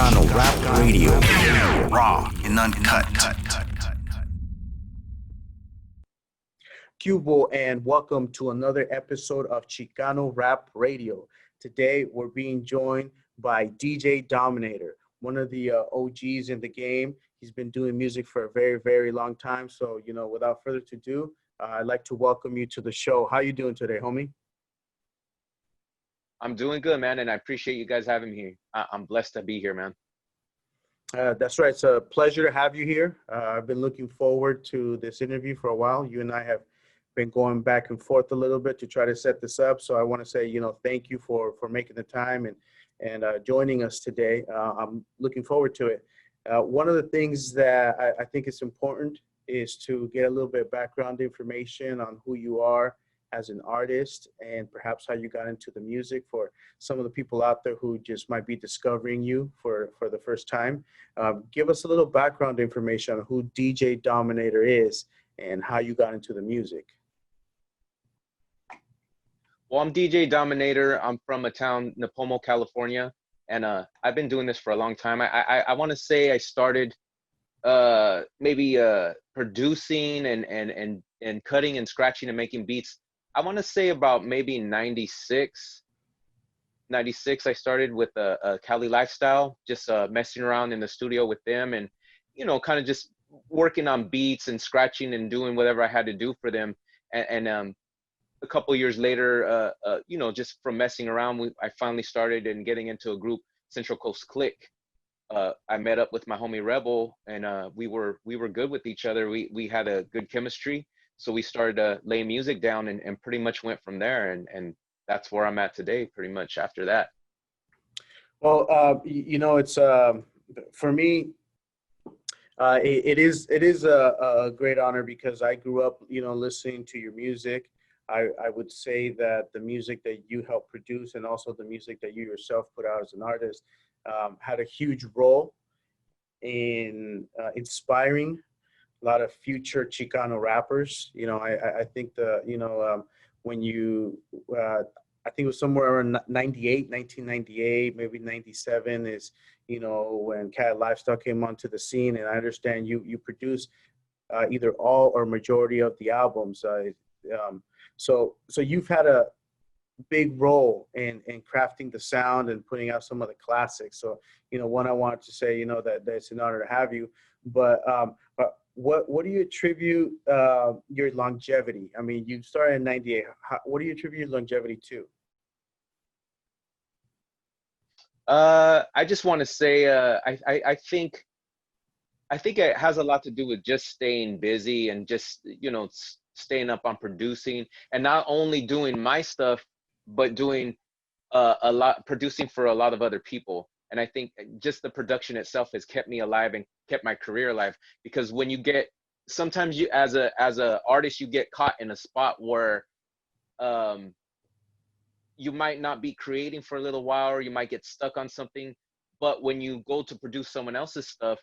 Chicano Rap Radio. Raw and uncut. Cubo, and welcome to another episode of Chicano Rap Radio. Today, we're being joined by DJ Dominator, one of the OGs in the game. He's been doing music for a very, very long time. So, without further ado, I'd like to welcome you to the show. How you doing today, homie? I'm doing good, man, and I appreciate you guys having me here. I'm blessed to be here, man. That's right. It's a pleasure to have you here. I've been looking forward to this interview for a while. You and I have been going back and forth a little bit to try to set this up. So I want to say, thank you for making the time and joining us today. I'm looking forward to it. One of the things that I think is important is to get a little bit of background information on who you are as an artist and perhaps how you got into the music for some of the people out there who just might be discovering you for the first time. Give us a little background information on who DJ Dominator is and how you got into the music. Well, I'm DJ Dominator. I'm from a town, Napomo, California, and I've been doing this for a long time. I want to say I started maybe producing and cutting and scratching and making beats. I want to say about maybe 96 I started with a Cali lifestyle, just messing around in the studio with them and, kind of just working on beats and scratching and doing whatever I had to do for them. And a couple of years later, just from messing around, I finally started and getting into a group, Central Coast Click. I met up with my homie Rebel and we were good with each other. We had a good chemistry. So we started to lay music down and pretty much went from there. And that's where I'm at today, pretty much after that. Well, it's for me, it is a great honor because I grew up, listening to your music. I would say that the music that you helped produce and also the music that you yourself put out as an artist had a huge role in inspiring a lot of future Chicano rappers. I think when you, I think it was somewhere around 1998, maybe 97 is, when Cali Lifestyle came onto the scene. And I understand you produce either all or majority of the albums. So you've had a big role in crafting the sound and putting out some of the classics. So, one, I wanted to say, that it's an honor to have you, but what do you attribute your longevity? I mean, you started in 98. What do you attribute your longevity to? I just want to say, I think it has a lot to do with just staying busy and just, staying up on producing and not only doing my stuff, but doing producing for a lot of other people. And I think just the production itself has kept me alive and kept my career alive, because when you get, sometimes you as a artist, you get caught in a spot where you might not be creating for a little while, or you might get stuck on something. But when you go to produce someone else's stuff,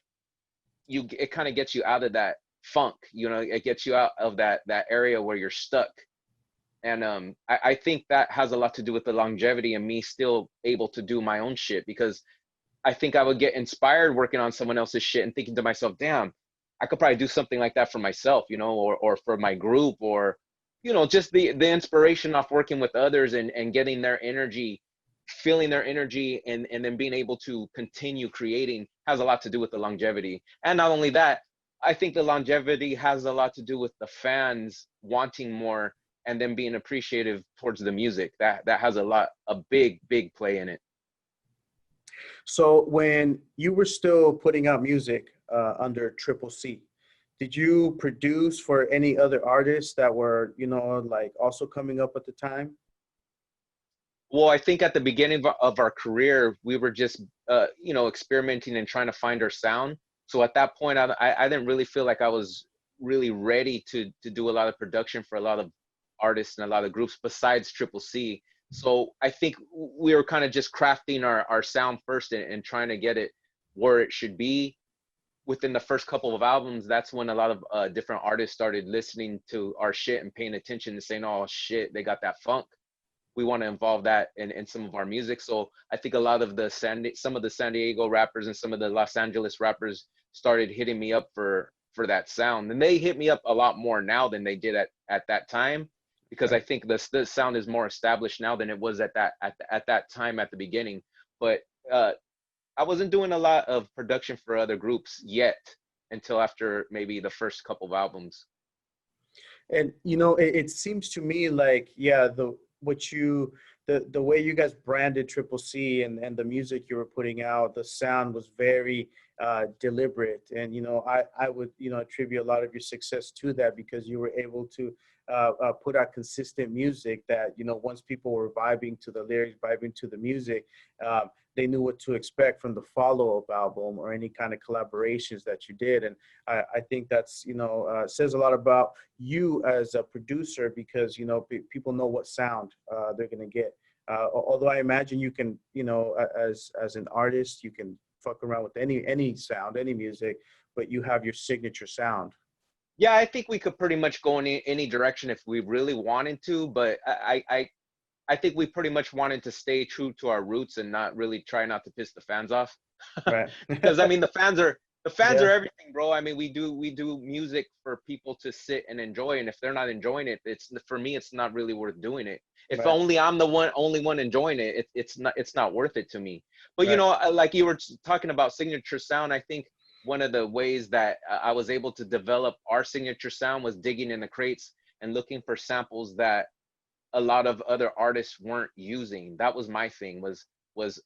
it kind of gets you out of that funk, it gets you out of that area where you're stuck. And I think that has a lot to do with the longevity and me still able to do my own shit, because I think I would get inspired working on someone else's shit and thinking to myself, damn, I could probably do something like that for myself, or for my group, or, just the inspiration off working with others and getting their energy, feeling their energy, and then being able to continue creating has a lot to do with the longevity. And not only that, I think the longevity has a lot to do with the fans wanting more and then being appreciative towards the music. That has a big play in it. So when you were still putting out music under Triple C, did you produce for any other artists that were, also coming up at the time? Well, I think at the beginning of our career, we were just, experimenting and trying to find our sound. So at that point, I didn't really feel like I was really ready to do a lot of production for a lot of artists and a lot of groups besides Triple C. So I think we were kind of just crafting our sound first and trying to get it where it should be. Within the first couple of albums, that's when a lot of different artists started listening to our shit and paying attention and saying, oh shit, they got that funk. we want to involve that in some of our music. So I think a lot of some of the San Diego rappers and some of the Los Angeles rappers started hitting me up for that sound, and they hit me up a lot more now than they did at that time, because I think the sound is more established now than it was at that time at the beginning. But I wasn't doing a lot of production for other groups yet until after maybe the first couple of albums. And you know, it seems to me like, yeah, the way you guys branded Triple C and the music you were putting out, the sound was very deliberate. And you know, I would, you know, attribute a lot of your success to that, because you were able to put out consistent music that, you know, once people were vibing to the lyrics, vibing to the music, they knew what to expect from the follow-up album or any kind of collaborations that you did. And I think that's, you know, says a lot about you as a producer, because, you know, people know what sound they're going to get. Although I imagine you can, you know, as an artist, you can fuck around with any sound, any music, but you have your signature sound. Yeah, I think we could pretty much go in any direction if we really wanted to, but I think we pretty much wanted to stay true to our roots and not really try not to piss the fans off. Right. Because I mean, the fans are Yeah. everything, bro. I mean, we do music for people to sit and enjoy, and if they're not enjoying it, for me, it's not really worth doing it. If Right. only I'm the only one enjoying it, it's not worth it to me. But you Right. know, like you were talking about signature sound, I think one of the ways that I was able to develop our signature sound was digging in the crates and looking for samples that a lot of other artists weren't using. That was my thing, was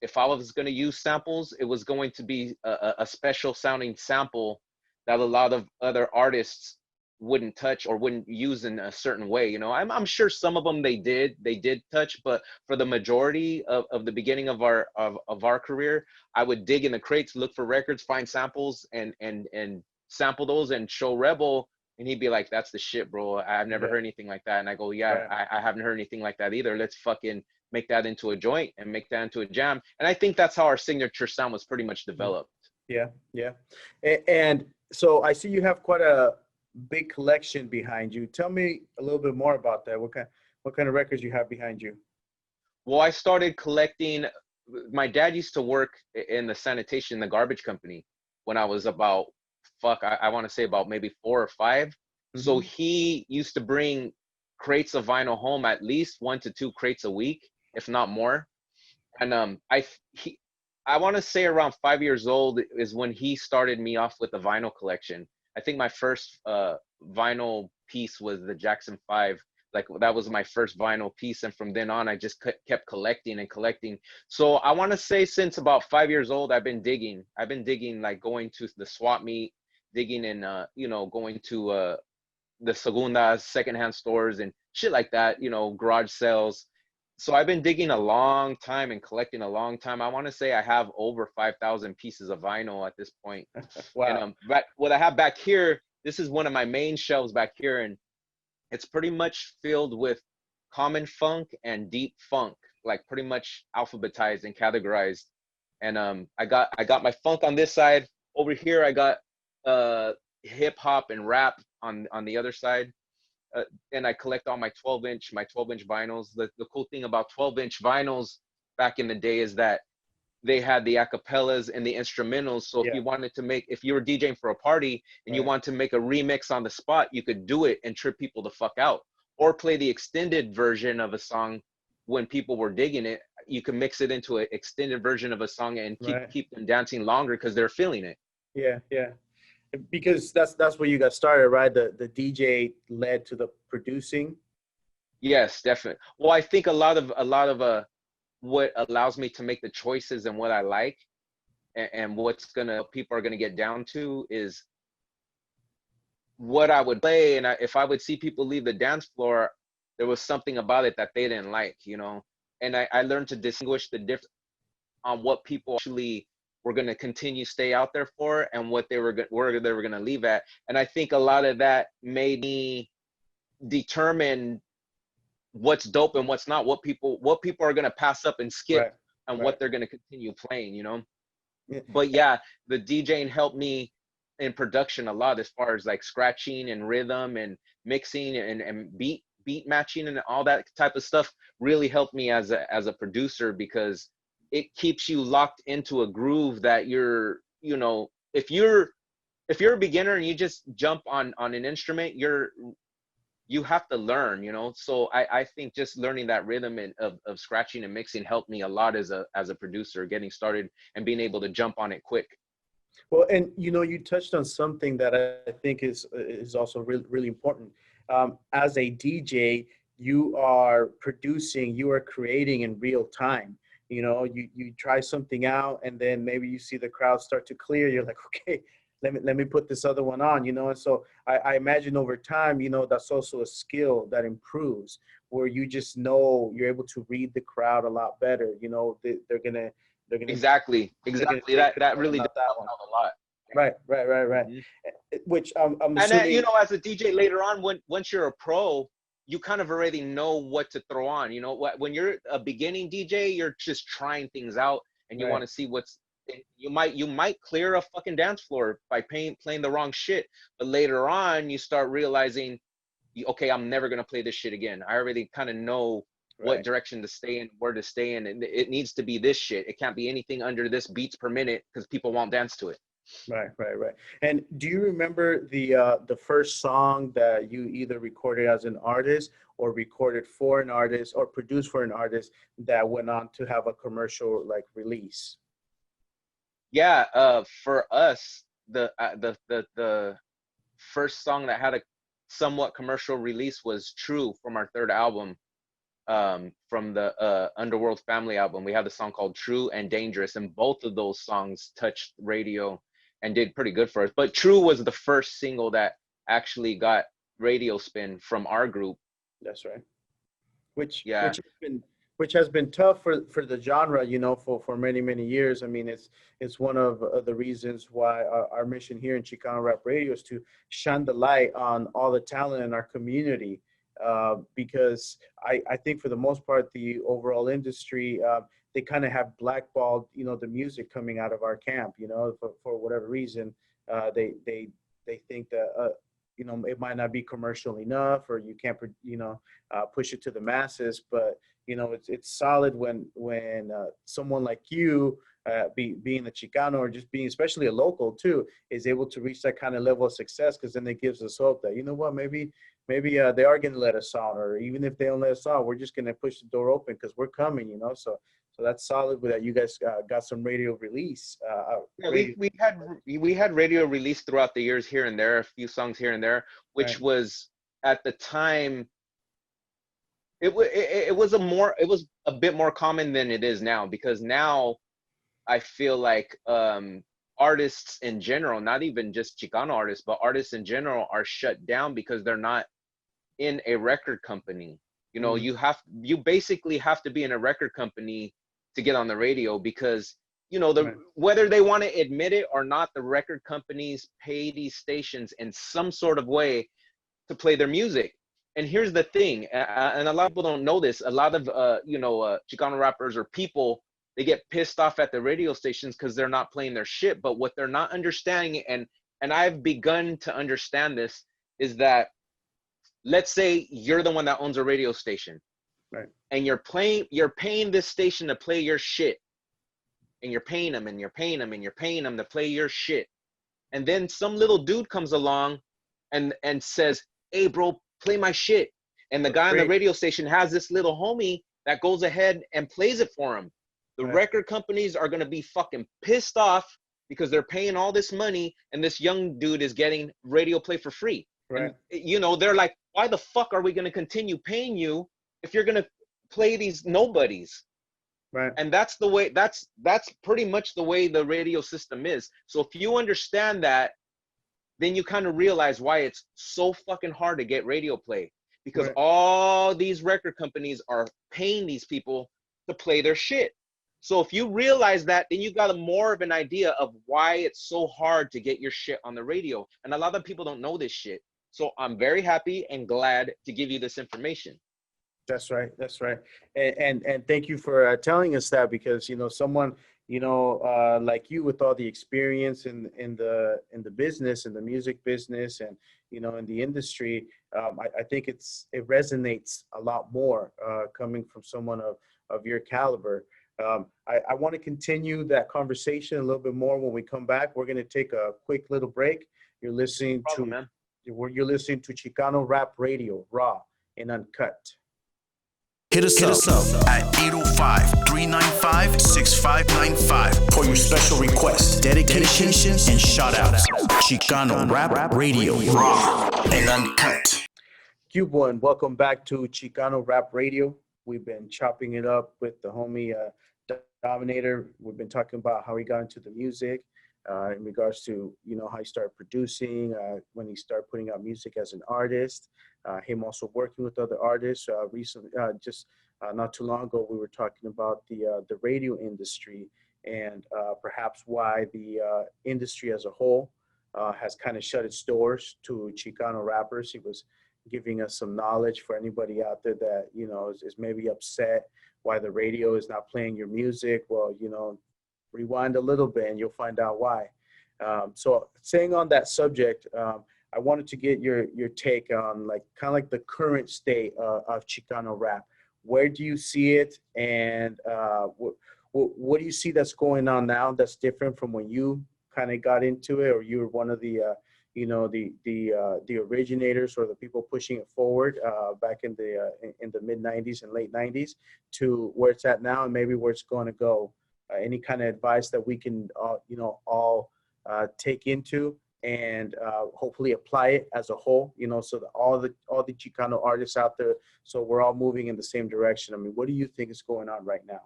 if I was going to use samples, it was going to be a special sounding sample that a lot of other artists wouldn't touch or wouldn't use in a certain way. You know, I'm sure some of them they did touch, but for the majority of the beginning of our career, I would dig in the crates, look for records, find samples, and sample those and show Rebel. And he'd be like, "That's the shit, bro. I've never heard anything like that." And I go, "Yeah, Right. I haven't heard anything like that either. Let's fucking make that into a joint and make that into a jam." And I think that's how our signature sound was pretty much developed. Yeah. Yeah. And so I see you have quite a big collection behind you. Tell me a little bit more about that. What kind of records you have behind you? Well, I started collecting. My dad used to work in the sanitation, the garbage company, when I was about, I want to say about maybe 4 or 5. So he used to bring crates of vinyl home, at least 1 to 2 crates a week, if not more. And I want to say around 5 years old is when he started me off with the vinyl collection. I think my first vinyl piece was the Jackson 5. Like, that was my first vinyl piece, and from then on I just kept collecting and collecting. So I want to say since about 5 years old I've been digging, like going to the swap meet, digging in you know, going to the segundas, secondhand stores and shit like that, you know, garage sales. So I've been digging a long time and collecting a long time. I want to say I have over 5,000 pieces of vinyl at this point. Wow. And what I have back here, this is one of my main shelves back here, and it's pretty much filled with common funk and deep funk, like pretty much alphabetized and categorized. And I got my funk on this side. Over here I got hip hop and rap on the other side. And I collect all my 12-inch vinyls. The cool thing about 12-inch vinyls back in the day is that they had the acapellas and the instrumentals. So if you wanted to if you were DJing for a party and you want to make a remix on the spot, you could do it and trip people the fuck out, or play the extended version of a song when people were digging it. You can mix it into an extended version of a song and keep them dancing longer because they're feeling it. Yeah, yeah. Because that's where you got started, right? The DJ led to the producing. Yes, definitely. Well, I think a lot of what allows me to make the choices and what I like and people are gonna get down to is what I would play. And if I would see people leave the dance floor, there was something about it that they didn't like, you know. And I learned to distinguish the difference on what people actually were going to continue stay out there for and what where they were going to leave at. And I think a lot of that made me determine what's dope and what's not, what people are going to pass up and skip, and what they're going to continue playing, you know. But yeah, the DJing helped me in production a lot, as far as like scratching and rhythm and mixing and beat beat matching and all that type of stuff really helped me as a producer, because it keeps you locked into a groove that you're, you know, if you're a beginner and you just jump on an instrument, you have to learn, you know. So I think just learning that rhythm of scratching and mixing helped me a lot as a producer, getting started and being able to jump on it quick. Well, and you know, you touched on something that I think is also really really important. As a DJ, you are producing, you are creating in real time. You know, you try something out, and then maybe you see the crowd start to clear. You're like, okay, let me put this other one on. You know, and so I imagine over time, you know, that's also a skill that improves, where you just know you're able to read the crowd a lot better. You know, they're gonna Exactly. That really does that help one. out a lot. Right. Mhm. Which I'm And assuming. you know, as a DJ later on, once you're a pro, you kind of already know what to throw on. You know, when you're a beginning DJ, you're just trying things out, and you Right. want to see what's. You might clear a fucking dance floor by playing the wrong shit, but later on you start realizing, okay, I'm never gonna play this shit again. I already kind of know what Right. direction to stay in, where to stay in, and it needs to be this shit. It can't be anything under this beats per minute because people won't dance to it. Right. And do you remember the first song that you either recorded as an artist or recorded for an artist or produced for an artist that went on to have a commercial like release? Yeah, for us, the first song that had a somewhat commercial release was True from our third album, from the Underworld Family album. We have a song called True and Dangerous, and both of those songs touched radio and did pretty good for us. But True was the first single that actually got radio spin from our group. That's right. Which Yeah. which has been tough for the genre, you know, for many years. I mean, it's one of the reasons why our mission here in Chicano Rap Radio is to shine the light on all the talent in our community, because I think for the most part the overall industry, they kind of have blackballed, you know, the music coming out of our camp, you know, for whatever reason. They think that you know, it might not be commercial enough, or you can't you know, push it to the masses. But you know, it's solid when someone like you, being a Chicano, or just being especially a local too, is able to reach that kind of level of success, because then it gives us hope that, you know what, maybe they are going to let us on, or even if they don't let us on, we're just going to push the door open because we're coming, you know. So that's solid with that. You guys got some radio release. Yeah, we had radio release throughout the years here and there, a few songs here and there, which Right. was at the time it was a bit more common than it is now, because now I feel like artists in general, not even just Chicano artists, but artists in general are shut down because they're not in a record company. You know, Mm, you basically have to be in a record company to get on the radio, because you know, right. whether they want to admit it or not, the record companies pay these stations in some sort of way to play their music. And here's the thing, and a lot of people don't know this. A lot of Chicano rappers or people, they get pissed off at the radio stations because they're not playing their shit. But what they're not understanding, and I've begun to understand this, is that, let's say you're the one that owns a radio station, Right. and you're paying this station to play your shit, and you're paying them and you're paying them and you're paying them to play your shit. And then some little dude comes along and says, "Hey bro, play my shit." And the For guy on the free. radio station has this little homie that goes ahead and plays it for him. The Right. record companies are gonna be fucking pissed off because they're paying all this money and this young dude is getting radio play for free. And Right. you know, they're like, why the fuck are we gonna continue paying you if you're gonna play these nobodies? Right. And that's the way, that's pretty much the way the radio system is. So if you understand that, then you kind of realize why it's so fucking hard to get radio play, because Right. all these record companies are paying these people to play their shit. So if you realize that, then you got a more of an idea of why it's so hard to get your shit on the radio. And a lot of people don't know this shit. So I'm very happy and glad to give you this information. That's right. That's right. And thank you for telling us that, because you know, someone like you with all the experience in the business, in the music business, and in the industry, I think it resonates a lot more coming from someone of your caliber. I want to continue that conversation a little bit more when we come back. We're going to take a quick little break. You're listening Problem, man. you're listening to Chicano Rap Radio, raw and uncut. Hit us up at 805-395-6595 for your special requests, dedications, and shout-outs. Chicano Rap Radio, raw and uncut. Cuba, and welcome back to Chicano Rap Radio. We've been chopping it up with the homie Dominator. We've been talking about how he got into the music in regards to, how he started producing, when he started putting out music as an artist, him also working with other artists. Recently, just not too long ago, we were talking about the radio industry and perhaps why the industry as a whole has kind of shut its doors to Chicano rappers. He was giving us some knowledge for anybody out there that, is maybe upset why the radio is not playing your music. Well, rewind a little bit and you'll find out why. So staying on that subject, I wanted to get your take on kind of like the current state of Chicano rap. Where do you see it, and what do you see that's going on now that's different from when you kind of got into it, or you were one of the the originators or the people pushing it forward back in the mid 90s and late 90s to where it's at now, and maybe where it's going to go? Any kind of advice that we can all take into and hopefully apply it as a whole, so that all the Chicano artists out there, so we're all moving in the same direction. I mean, what do you think is going on right now?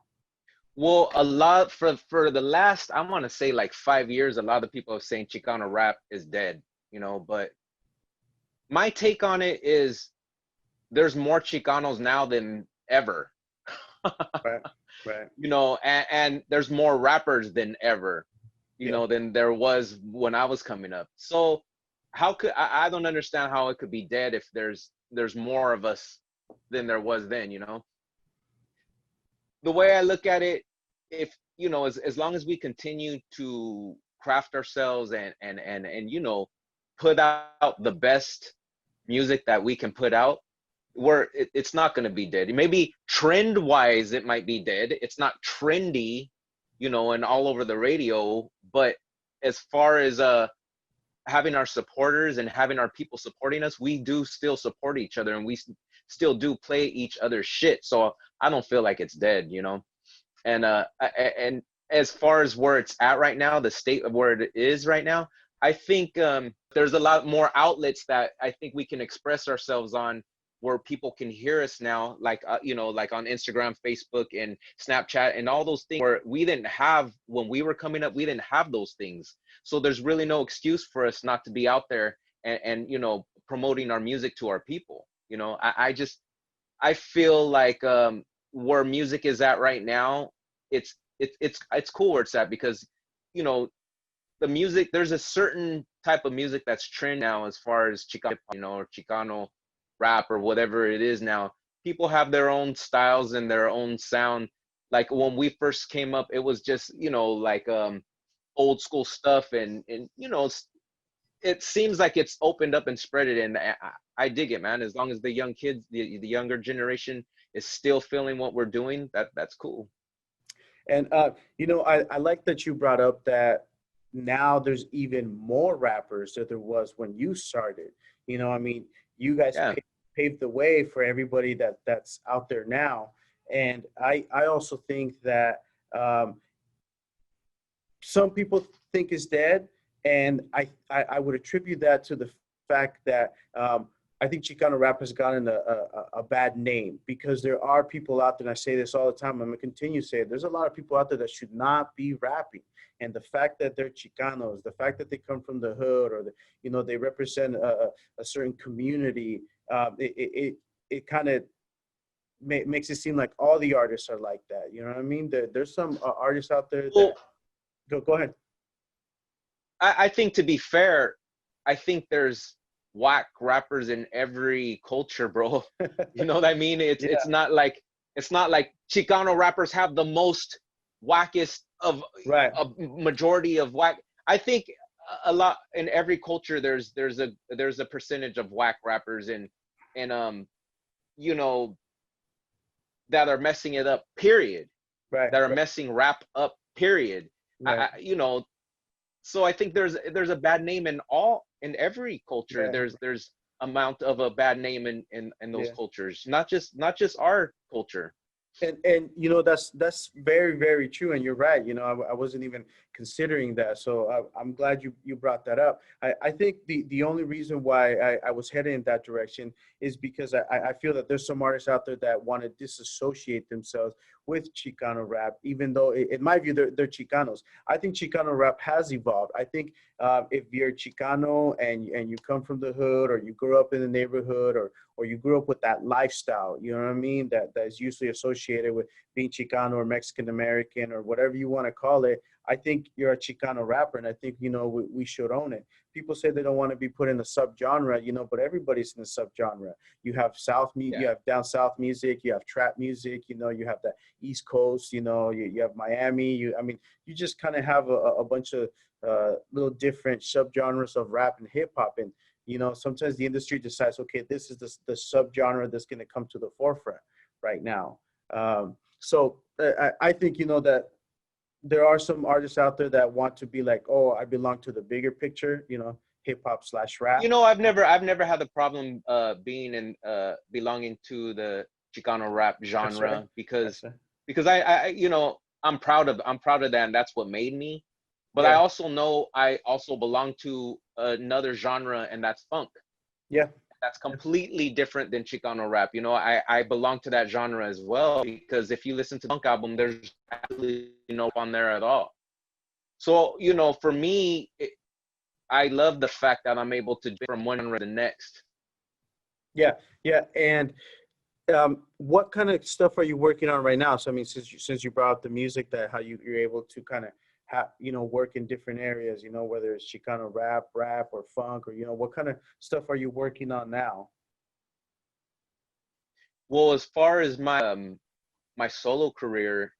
Well, a lot for the last, I want to say like 5 years, a lot of people are saying Chicano rap is dead, but my take on it is there's more Chicanos now than ever. Right. And there's more rappers than ever, than there was when I was coming up. So how could I don't understand how it could be dead if there's more of us than there was then, The way I look at it, if as long as we continue to craft ourselves and put out the best music that we can put out, it's not going to be dead. Maybe trend wise it might be dead. It's not trendy, and all over the radio, but as far as having our supporters and having our people supporting us, we do still support each other, and we still do play each other's shit. So I don't feel like it's dead, and as far as where it's at right now, the state of where it is right now, I think there's a lot more outlets that I think we can express ourselves on, where people can hear us now, like like on Instagram, Facebook, and Snapchat, and all those things where we didn't have when we were coming up. We didn't have those things, so there's really no excuse for us not to be out there and promoting our music to our people. I feel like where music is at right now, it's cool where it's at, because the music, there's a certain type of music that's trend now as far as Chicano, or Chicano rap or whatever it is now. People have their own styles and their own sound. Like when we first came up, it was just old school stuff, and it seems like it's opened up and spread it, and I dig it, man. As long as the young kids, the younger generation is still feeling what we're doing, that's cool. And I like that you brought up that now there's even more rappers than there was when you started. You guys paved the way for everybody that's out there now. And I also think that some people think it's dead, and I would attribute that to the fact that I think Chicano rap has gotten a bad name, because there are people out there, and I say this all the time, I'm going to continue to say it, there's a lot of people out there that should not be rapping. And the fact that they're Chicanos, the fact that they come from the hood, or they represent a certain community, it kind of makes it seem like all the artists are like that. You know what I mean? There's some artists out there that go ahead. I think, to be fair, I think there's whack rappers in every culture, bro. You know what I mean? It's not like Chicano rappers have the most wackest of Right. a majority of whack. I think a lot in every culture there's a percentage of whack rappers and you know, that are messing it up, period. Right. That are Right. messing rap up, period. Right. You know, so I think there's a bad name in every culture. Yeah. There's amount of a bad name in those Yeah. cultures, not just our culture. And you know, that's very, very true, and you're right. You know, I wasn't even considering that, so I'm glad you brought that up. I think the only reason why I was heading in that direction is because I feel that there's some artists out there that want to disassociate themselves with Chicano rap, even though in my view they're Chicanos. I think Chicano rap has evolved. I think if you're Chicano and you come from the hood, or you grew up in the neighborhood, or you grew up with that lifestyle, you know what I mean, that is usually associated with being Chicano or Mexican American or whatever you want to call it, I think you're a Chicano rapper, and I think, you know, we should own it. People say they don't want to be put in a subgenre, you know, but everybody's in a subgenre. You have you have down south music, you have trap music, you know, you have the East Coast, you know, you have Miami. I mean, you just kind of have a bunch of little different subgenres of rap and hip hop, and you know, sometimes the industry decides, okay, this is the subgenre that's going to come to the forefront right now. I think, you know, that there are some artists out there that want to be like, oh, I belong to the bigger picture, you know, hip hop / rap. You know, I've never had the problem being in belonging to the Chicano rap genre because I you know, I'm proud of that, and that's what made me. But I also know I also belong to another genre, and that's funk. Yeah. That's completely different than Chicano rap. You know, I belong to that genre as well, because if you listen to the funk album, there's absolutely no on there at all. So, you know, for me, I love the fact that I'm able to do from one genre to the next. Yeah. Yeah. And what kind of stuff are you working on right now? So I mean, since you brought up the music, that how you're able to kind of have, you know, work in different areas, you know, whether it's Chicano rap or funk, or, you know, what kind of stuff are you working on now? Well, as far as my solo career,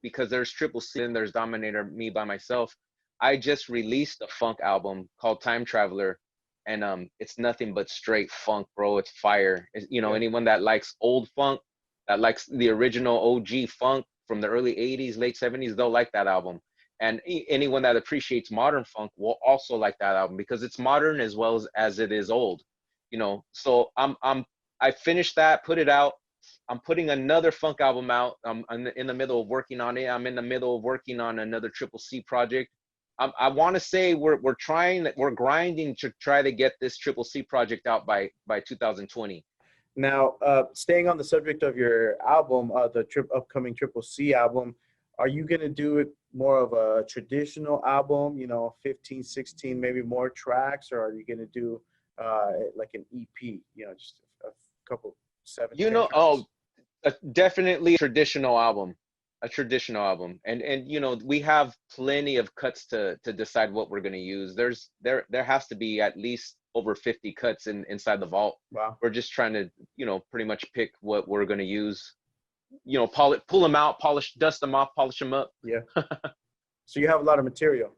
because there's Triple C and there's Dominator, me by myself, I just released a funk album called Time Traveler, and it's nothing but straight funk, bro. It's fire. You know, Yeah. anyone that likes old funk, that likes the original OG funk from the early 80s, late 70s, they'll like that album. And anyone that appreciates modern funk will also like that album, because it's modern as well as it is old. You know, so I finished that, put it out. I'm putting another funk album out. I'm in the middle of working on it. I'm in the middle of working on another Triple C project. I want to say we're grinding to try to get this Triple C project out by 2020. Now, staying on the subject of your album, the upcoming Triple C album, are you going to do it more of a traditional album, you know, 15, 16, maybe more tracks, or are you going to do like an EP, you know, just a couple, 7, You 10 know, tracks? definitely a traditional album, and you know, we have plenty of cuts to decide what we're going to use. There has to be at least over 50 cuts inside the vault. Wow. We're just trying to, you know, pretty much pick what we're going to use. You know, pull them out, dust them off, polish them up. Yeah. So you have a lot of material.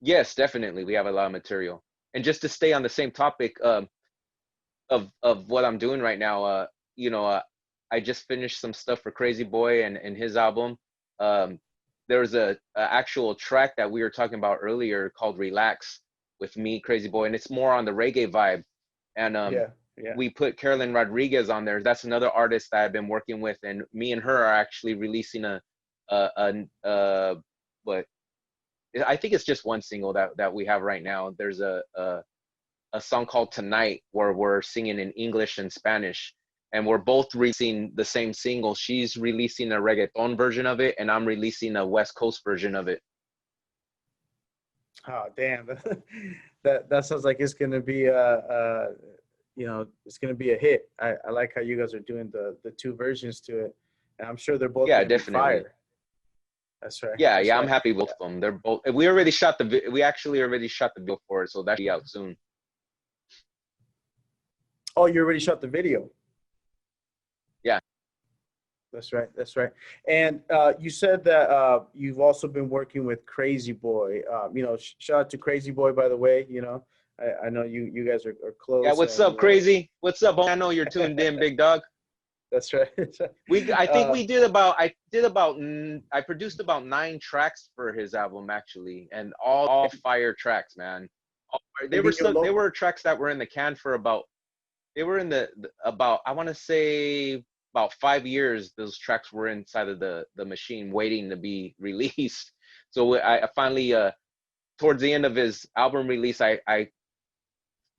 Yes, definitely, we have a lot of material. And just to stay on the same topic of what I'm doing right now, you know, I just finished some stuff for Crazy Boy and his album. There was a actual track that we were talking about earlier called Relax with me, Crazy Boy, and it's more on the reggae vibe. And Yeah. Yeah. we put Carolyn Rodriguez on there. That's another artist that I've been working with, and me and her are actually releasing what I think it's just one single that we have right now. There's a song called Tonight, where we're singing in English and Spanish, and we're both releasing the same single. She's releasing a reggaeton version of it, and I'm releasing a West Coast version of it. Oh, damn. That sounds like it's going to be you know, it's going to be a hit. I like how you guys are doing the two versions to it, and I'm sure they're both going to be fire. That's right. Yeah, That's yeah, right. I'm happy with them. They're both. We actually already shot the video for it, so that should be out soon. Oh, you already shot the video? Yeah. That's right. That's right. And you said that you've also been working with Crazy Boy. Shout out to Crazy Boy, by the way. I know you guys are Yeah, close, what's and up, crazy? What's up? I know you're tuned in, big dog. that's right. I think I produced about 9 tracks for his album actually, and all fire tracks, man. And being your They local, were tracks that were in the can for about, they were in about, I want to say about 5 years. Those tracks were inside of the machine waiting to be released. So I finally towards the end of his album release, I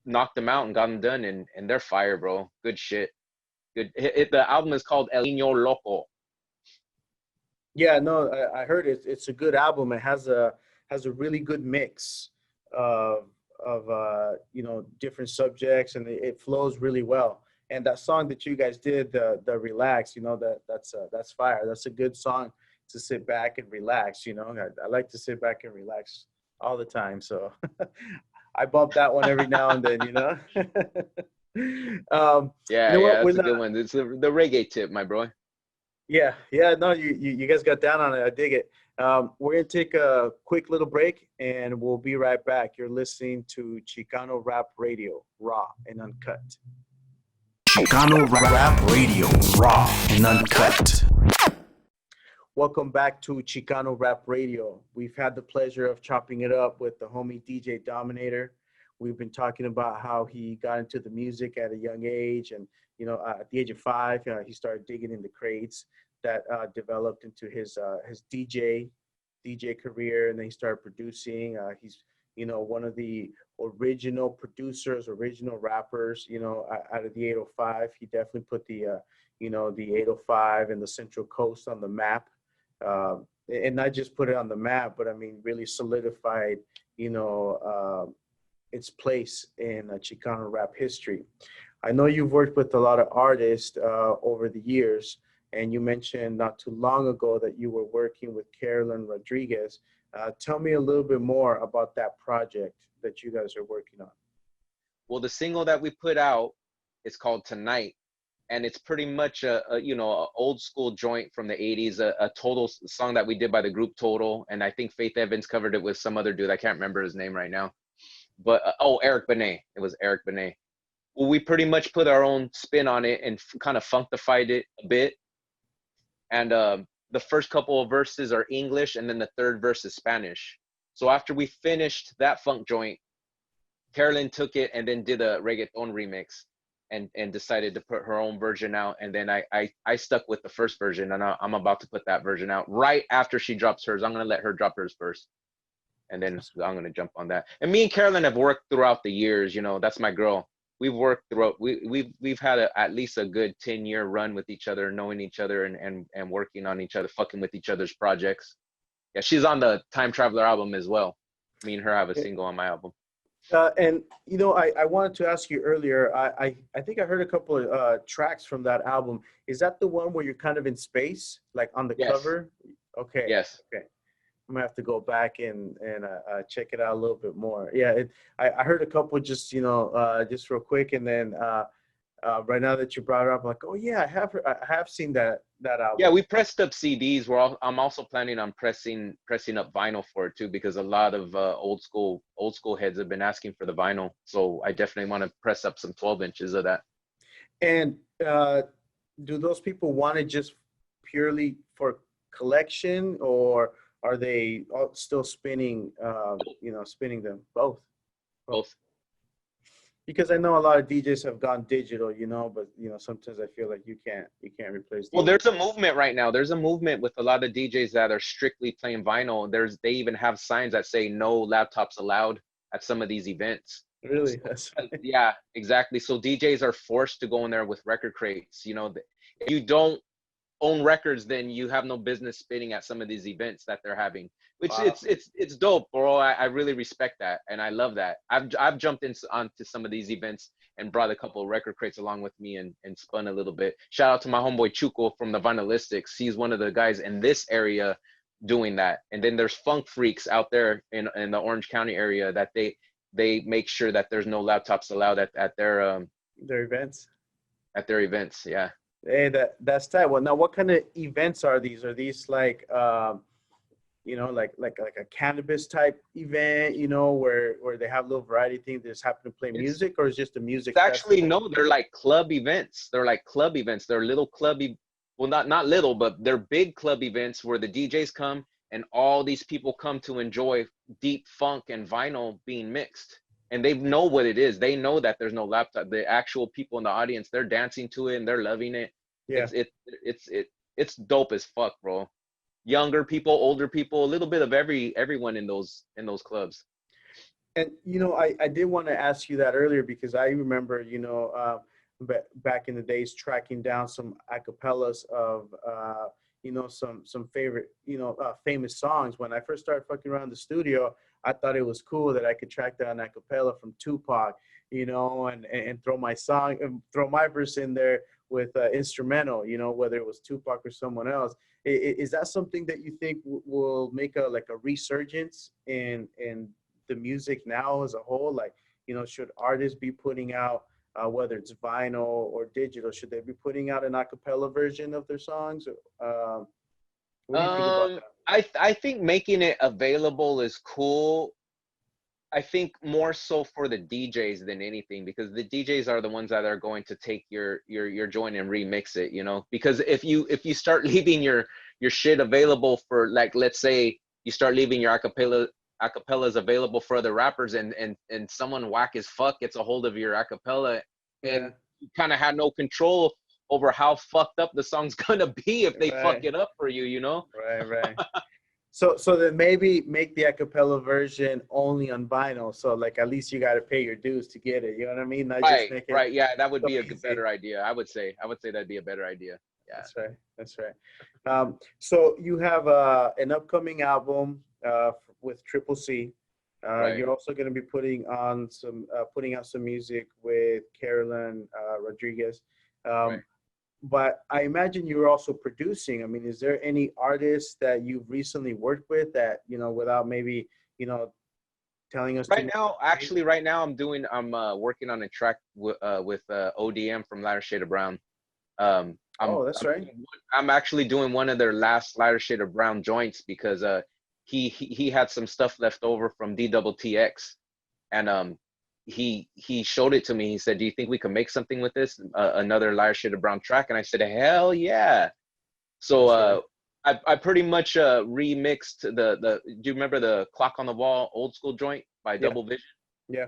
knocked them out and got them done, and they're fire, bro. Good shit. Good. The album is called El Niño Loco. yeah, no, I heard it. It's a good album. It has a really good mix of different subjects, and it flows really well. And that song that you guys did, the relax, that's fire. That's a good song to sit back and relax. I like to sit back and relax all the time, so I bump that one every now and then. You Yeah, know yeah, what? that's When a good one. It's the reggae tip, my bro. Yeah, yeah, no, you guys got down on it. I dig it. We're gonna take a quick little break, and we'll be right back. You're listening to Chicano Rap Radio, raw and uncut. Chicano Rap Radio, raw and uncut. Welcome back to Chicano Rap Radio. We've had the pleasure of chopping it up with the homie DJ Dominator. We've been talking about how he got into the music at a young age, and at the age of 5, he started digging in the crates that developed into his DJ career, and then he started producing. He's one of the original producers, original rappers. Out of the 805, he definitely put the 805 and the Central Coast on the map, and not just put it on the map, but I mean really solidified its place in Chicano rap history. I know you've worked with a lot of artists over the years, and you mentioned not too long ago that you were working with Carolyn Rodriguez. Tell me a little bit more about that project that you guys are working on. Well, the single that we put out is called Tonight, and it's pretty much a old school joint from the 80s, a Total song that we did by the group Total, and I think Faith Evans covered it with some other dude. I can't remember his name right now, but Eric Benet. It was Eric Benet. Well, we pretty much put our own spin on it and kind of funkified it a bit. And the first couple of verses are English, and then the third verse is Spanish. So after we finished that funk joint, Carolyn took it and then did a reggaeton remix, and decided to put her own version out. And then I stuck with the first version, and I'm about to put that version out right after she drops hers. I'm gonna let her drop hers first, and then I'm gonna jump on that. And me and Carolyn have worked throughout the years. That's my girl. We've worked throughout. We've had at least a good 10-year run with each other, knowing each other and working on each other, fucking with each other's projects. Yeah, she's on the Time Traveler album as well. Me and her have a single on my album. And I wanted to ask you earlier. I think I heard a couple of tracks from that album. Is that the one where you're kind of in space, like on the cover? Okay. Yes. Okay. I'm gonna have to go back and check it out a little bit more. Yeah, I heard a couple just just real quick, and then right now that you brought it up, I'm like, oh yeah, I have seen that album. Yeah, we pressed up CDs. I'm also planning on pressing up vinyl for it too, because a lot of old school heads have been asking for the vinyl. So I definitely want to press up some 12 inches of that. And do those people want it just purely for collection, or are they still spinning them? Both. Because I know a lot of DJs have gone digital, but sometimes I feel like you can't replace. Well, there's a movement right now. There's a movement with a lot of DJs that are strictly playing vinyl. They even have signs that say no laptops allowed at some of these events. Really? Yeah, exactly. So DJs are forced to go in there with record crates. If you don't own records, then you have no business spinning at some of these events that they're having, which Wow. it's dope, bro. I really respect that, and I love that. I've jumped onto some of these events and brought a couple of record crates along with me and spun a little bit. Shout out to my homeboy Chuco from the Vinylistics. He's one of the guys in this area doing that. And then there's Funk Freaks out there in the Orange County area that they make sure that there's no laptops allowed at their events. At their events, yeah. Hey, that's tight. Well, now what kind of events are these? Are these like like a cannabis type event, where they have a little variety thing, they just happen to play It's music, or is just a music it's actually festival? no, they're like club events. They're like club events. They're little well, not little, but they're big club events where the DJs come and all these people come to enjoy deep funk and vinyl being mixed. And they know what it is. They know that there's no laptop. The actual people in the audience, they're dancing to it and they're loving it. Yeah. It's dope as fuck, bro. Younger people, older people, a little bit of everyone in those clubs. And I did want to ask you that earlier because I remember, back in the days tracking down some acapellas of, some favorite, famous songs. When I first started fucking around the studio, I thought it was cool that I could track down acapella from Tupac, and throw my song, and throw my verse in there with instrumental, whether it was Tupac or someone else. Is that something that you think will make a resurgence in the music now as a whole? Like, should artists be putting out, whether it's vinyl or digital, should they be putting out an a cappella version of their songs? What do you think about that? I think making it available is cool. I think more so for the DJs than anything, because the DJs are the ones that are going to take your joint and remix it, because if you start leaving your shit available for, like, let's say you start leaving your acapellas available for other rappers, and someone whack as fuck gets a hold of your acapella, Yeah. and you kind of had no control over how fucked up the song's gonna be if they fuck Right. it up for you. Right. So then maybe make the a cappella version only on vinyl. So like at least you got to pay your dues to get it. You know what I mean? Not just Right, make it right. Yeah, that would so be a easy. better idea. I would say that'd be a better idea. Yeah. That's right. That's right. So you have an upcoming album with Triple C. Right. You're also going to be putting out some music with Carolyn Rodriguez. Right. Um, but I imagine you're also producing. I mean, is there any artists that you've recently worked with that, without maybe, telling us too Right much now, information? actually, right now I'm working on a track with ODM from Lighter Shade of Brown. Oh, that's right. I'm actually doing one of their last Lighter Shade of Brown joints because he had some stuff left over from DTTX, and he showed it to me. He said, "Do you think we can make something with this? Another Lighter Shade of Brown track?" And I said, "Hell yeah!" So That's right. I pretty much remixed the. Do you remember the Clock on the Wall old school joint by Yeah. Double Vision? Yeah.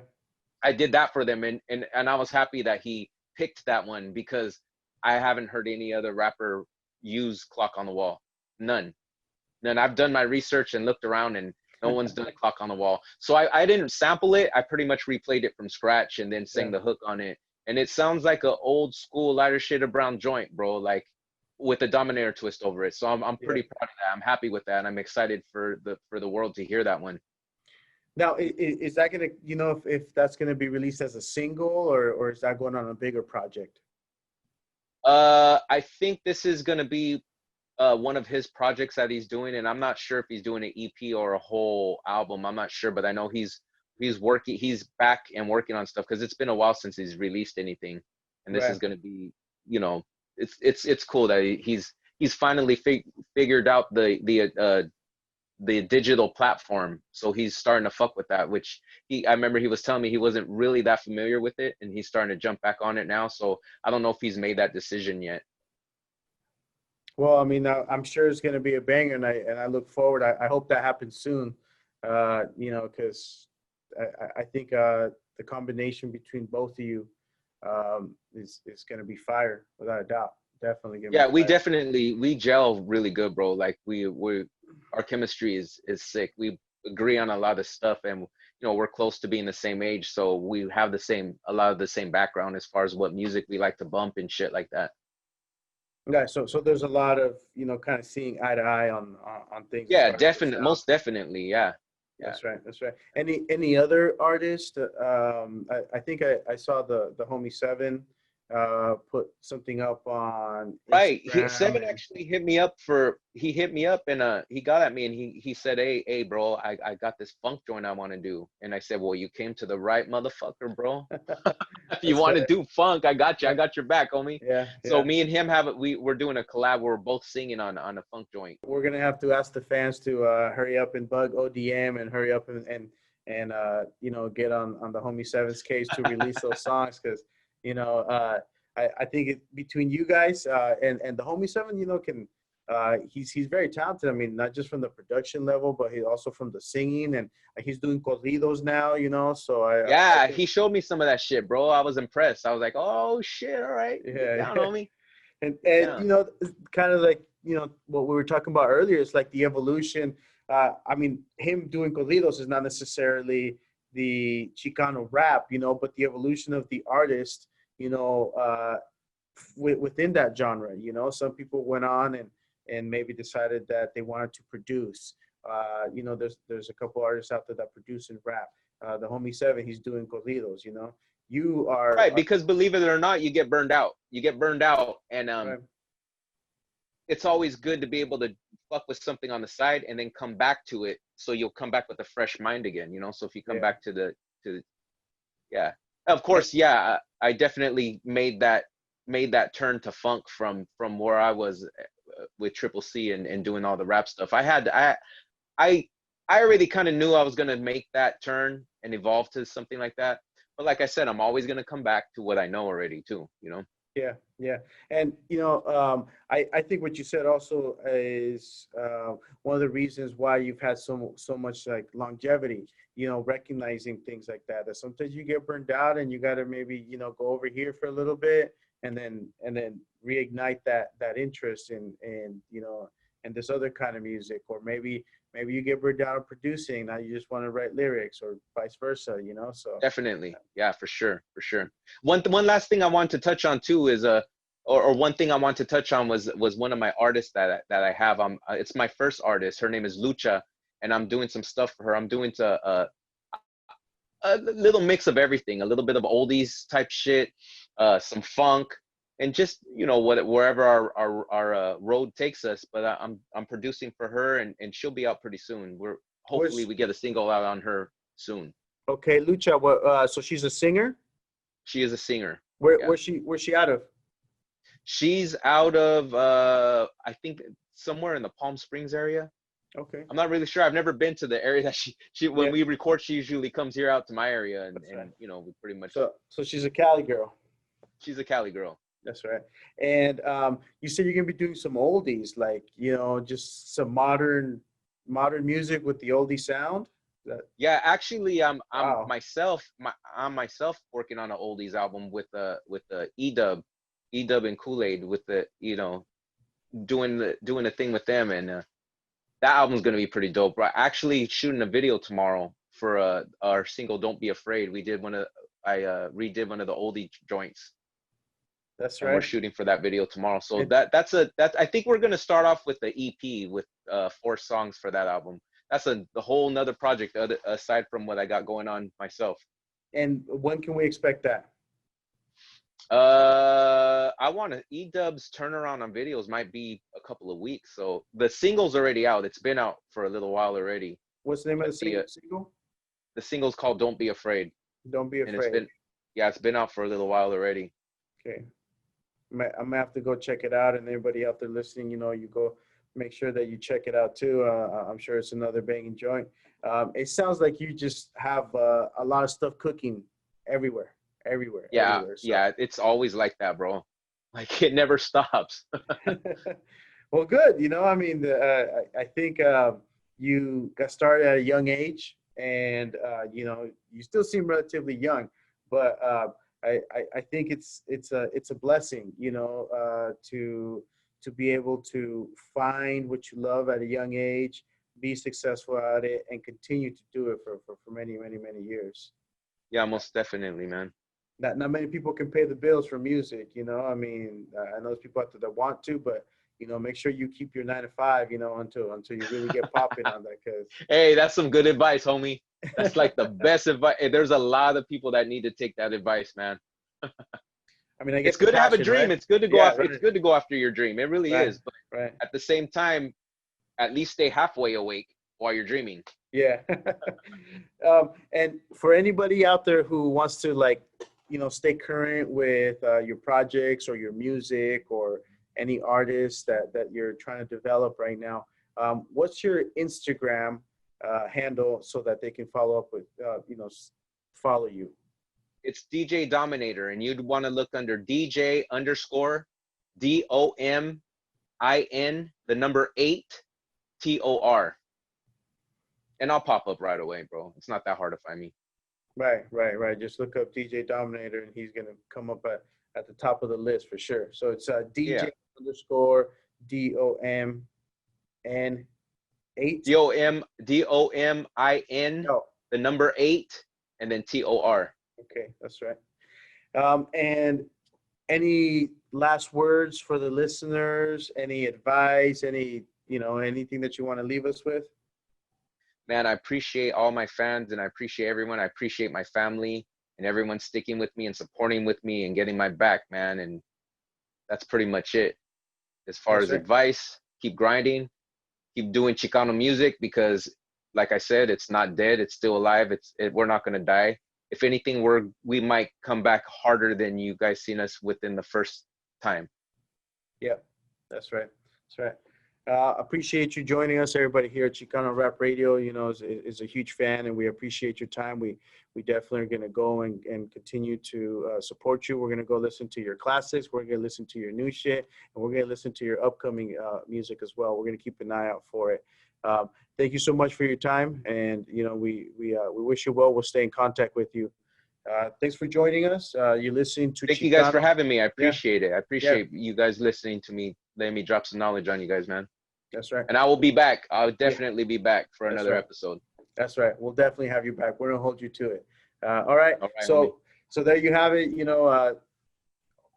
I did that for them, and I was happy that he picked that one because I haven't heard any other rapper use Clock on the Wall. None. I've done my research and looked around, and no one's done a Clock on the Wall. So I didn't sample it. I pretty much replayed it from scratch and then sang Yeah. the hook on it. And it sounds like an old school Lighter Shade of Brown joint, bro, like with a Dominator twist over it. So I'm Yeah. pretty proud of that. I'm happy with that. And I'm excited for the world to hear that one. Now, is that gonna, if that's gonna be released as a single, or is that going on a bigger project? I think this is gonna be one of his projects that he's doing, and I'm not sure if he's doing an EP or a whole album. I'm not sure, but I know he's back and working on stuff because it's been a while since he's released anything, and this is Right. going to be, it's cool that he's finally figured out the digital platform, so he's starting to fuck with that. Which I remember he was telling me he wasn't really that familiar with it, and he's starting to jump back on it now. So I don't know if he's made that decision yet. Well, I mean, I'm sure it's going to be a banger, and I look forward. I hope that happens soon. Because I think the combination between both of you is going to be fire without a doubt. Definitely going to Yeah, be fire. we gel really good, bro. Like we our chemistry is sick. We agree on a lot of stuff, and we're close to being the same age, so we have a lot of the same background as far as what music we like to bump and shit like that. Yeah. So there's a lot of kind of seeing eye to eye on things as Yeah, far as the definitely, sound. most definitely, yeah, yeah. That's right. That's right. Any other artist? I think I saw the homie Seven. put something up on Right. Instagram. Seven actually hit me up and he got at me and he said, hey bro, I got this funk joint I want to do. And I said, well, you came to the right motherfucker, bro. If you That's want to right. do funk, I got you. I got your back, homie. Yeah, So yeah. me and him we're doing a collab where we're both singing on a funk joint. We're gonna have to ask the fans to hurry up and bug ODM and hurry up and you know, get on the homie Seven's case to release those songs, because you know, I think between you guys and the homie Seven, you know, can he's very talented. I mean, not just from the production level, but he also from the singing, and he's doing corridos now, you know. So I Yeah, think he showed me some of that shit, bro. I was impressed. I was like, oh shit, all right, get yeah, down, homie. and Yeah. you know, it's kind of like, you know, what we were talking about earlier. It's like the evolution. I mean, him doing corridos is not necessarily the Chicano rap, you know, but the evolution of the artist, you know, within that genre. You know, some people went on and maybe decided that they wanted to produce. You know, there's a couple artists out there that produce and rap. The homie Seven, he's doing corridos. You know, you Right, because believe it or not, you get burned out. You get burned out, and right. it's always good to be able to fuck with something on the side and then come back to it, so you'll come back with a fresh mind again, you know. So if you come Yeah. back to the yeah, of course, yeah, I definitely made that turn to funk from where I was with Triple C and doing all the rap stuff. I already kind of knew I was gonna make that turn and evolve to something like that. But like I said, I'm always gonna come back to what I know already too, you know. Yeah, yeah, and you know, I think what you said also is one of the reasons why you've had so much like longevity. You know, recognizing things like that. That sometimes you get burned out, and you got to maybe, you know, go over here for a little bit, and then reignite that interest in you know, and this other kind of music, or maybe you get burned out on producing. Now you just want to write lyrics, or vice versa. You know, so Definitely, yeah, for sure, for sure. One last thing I want to touch on too is or one thing I want to touch on was one of my artists that I have. It's my first artist. Her name is Lucha, and I'm doing some stuff for her. I'm doing a little mix of everything, a little bit of oldies type shit, some funk, and just, you know, wherever our road takes us. But I'm producing for her, and she'll be out pretty soon. Hopefully where's we get a single out on her soon. okay, Lucha. What? So she's a singer. She is a singer. Where Yeah. where's she out of? She's out of I think somewhere in the Palm Springs area. Okay. I'm not really sure. I've never been to the area that she when Yeah, we record, she usually comes here out to my area, that's right. and you know, we pretty much, So she's a Cali girl. she's a Cali girl. That's right. And you said you're gonna be doing some oldies, like, you know, just some modern music with the oldie sound. That Yeah, actually, wow. I'm myself working on an oldies album with the Edub and Kool-Aid, with the, you know, doing the thing with them, and that album's gonna be pretty dope. We're actually shooting a video tomorrow for our single "Don't Be Afraid." I redid one of the oldie joints, That's and we're right. shooting for that video tomorrow. So And that's I think we're gonna start off with the EP with 4 songs for that album. That's the whole nother project aside from what I got going on myself. and when can we expect that? I want to Edub's turnaround on videos might be a couple of weeks. So the single's already out. It's been out for a little while already. What's the name of But the single? the single's called "Don't Be Afraid," Don't be and it's afraid. been, yeah, it's been out for a little while already. Okay. I'm gonna have to go check it out, and anybody out there listening, you know, you go make sure that you check it out too. I'm sure it's another banging joint. It sounds like you just have a lot of stuff cooking everywhere, Yeah, everywhere. So, yeah, it's always like that, bro. Like it never stops. well, good. You know, I mean, I think you got started at a young age, and you know, you still seem relatively young, but I think it's a blessing, you know, to be able to find what you love at a young age, be successful at it, and continue to do it for many years. Yeah, most definitely, man. Not many people can pay the bills for music, you know. I mean, I know there's people out there that want to, but you know, make sure you keep your 9 to 5, you know, until you really get popping on that, Hey, that's some good advice, homie. That's because like the best advice. Hey, there's a lot of people that need to take that advice, man. I mean, I guess it's good to have a passion, dream. right? It's good to go Yeah, after. right. It's good to go after your dream. It really Right, is. But right. at the same time, at least stay halfway awake while you're dreaming. Yeah. And for anybody out there who wants to like, stay current with your projects or your music or any artists that you're trying to develop right now, what's your Instagram handle so that they can follow up with, follow you? It's DJ Dominator, and you'd want to look under DJ underscore DOMIN, the number 8 TOR. And I'll pop up right away, bro. It's not that hard to find me. Right. Just look up DJ Dominator and he's gonna come up at the top of the list for sure. So it's DJ underscore DOMN 8. DOMIN, Oh, the number 8, and then TOR. okay, that's right. And any last words for the listeners? Any advice? Anything that you want to leave us with? Man, I appreciate all my fans and I appreciate everyone. I appreciate my family and everyone sticking with me and supporting with me and getting my back, man. And that's pretty much it. As far as advice, keep grinding, keep doing Chicano music because, like I said, it's not dead. It's still alive. We're not going to die. If anything, we might come back harder than you guys seen us within the first time. Yeah, that's right. That's right. Appreciate you joining us, everybody here at Chicano Rap Radio. Is a huge fan, and we appreciate your time. We definitely are going to go and continue to support you. We're going to go listen to your classics. We're going to listen to your new shit, and we're going to listen to your upcoming music as well. We're going to keep an eye out for it. Thank you so much for your time, and we wish you well. We'll stay in contact with you. Thanks for joining us. You're listening to. Thank you guys for having me. I appreciate it. I appreciate you guys listening to me, letting me drop some knowledge on you guys, man. That's right. And I will be back. I'll definitely be back for another episode. That's right. We'll definitely have you back. We're gonna hold you to it. All right. So there you have it.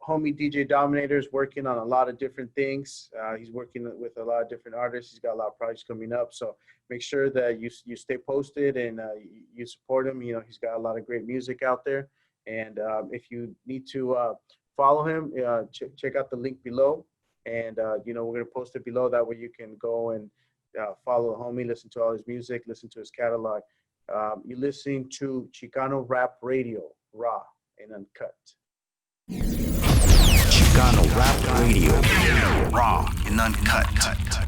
Homie DJ Dominator is working on a lot of different things. He's working with a lot of different artists. He's got a lot of projects coming up. So make sure that you stay posted and you support him. He's got a lot of great music out there. And if you need to follow him, check out the link below. And, we're going to post it below. That way you can go and follow the homie, listen to all his music, listen to his catalog. You're listening to Chicano Rap Radio, raw and uncut. Chicano Rap Radio, raw and uncut.